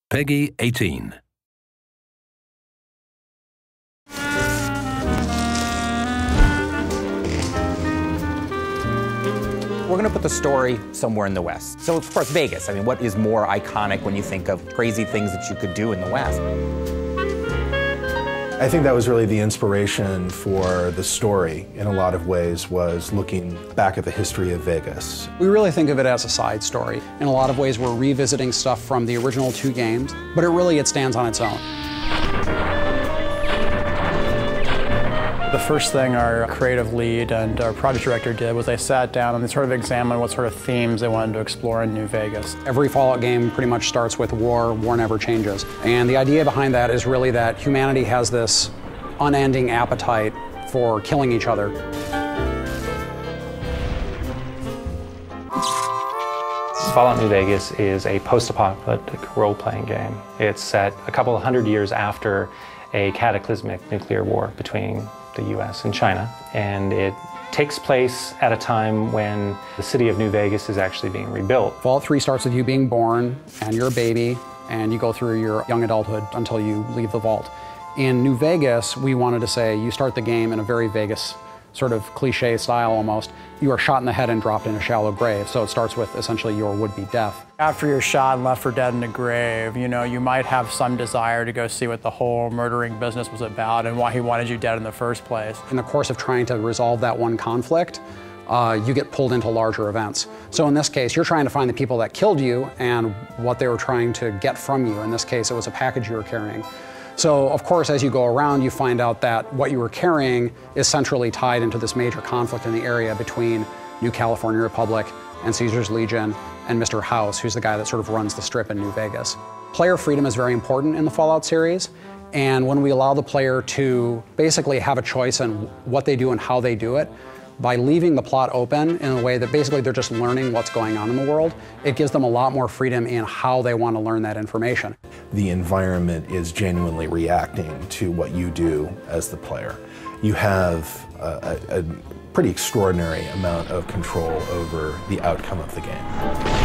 Peggy 18. We're going to put the story somewhere in the West. So, of course, Vegas. I mean, what is more iconic when you think of crazy things that you could do in the West? I think that was really the inspiration for the story, in a lot of ways, was looking back at the history of Vegas. We really think of it as a side story. In a lot of ways, we're revisiting stuff from the original 2 games, but it stands on its own. The first thing our creative lead and our project director did was they sat down and they sort of examined what sort of themes they wanted to explore in New Vegas. Every Fallout game pretty much starts with war. War never changes. And the idea behind that is really that humanity has this unending appetite for killing each other. Fallout New Vegas is a post-apocalyptic role-playing game. It's set a couple of hundred years after a cataclysmic nuclear war between the US and China, and it takes place at a time when the city of New Vegas is actually being rebuilt. Fallout 3 starts with you being born, and you're a baby, and you go through your young adulthood until you leave the vault. In New Vegas, we wanted to say you start the game in a very Vegas sort of cliche style almost. You are shot in the head and dropped in a shallow grave, so it starts with essentially your would-be death. After you're shot and left for dead in a grave, you know, you might have some desire to go see what the whole murdering business was about and why he wanted you dead in the first place. In the course of trying to resolve that one conflict, you get pulled into larger events. So in this case, you're trying to find the people that killed you and what they were trying to get from you. In this case, it was a package you were carrying. So, of course, as you go around, you find out that what you were carrying is centrally tied into this major conflict in the area between New California Republic and Caesar's Legion and Mr. House, who's the guy that sort of runs the strip in New Vegas. Player freedom is very important in the Fallout series, and when we allow the player to basically have a choice in what they do and how they do it, by leaving the plot open in a way that basically they're just learning what's going on in the world, it gives them a lot more freedom in how they want to learn that information. The environment is genuinely reacting to what you do as the player. You have a pretty extraordinary amount of control over the outcome of the game.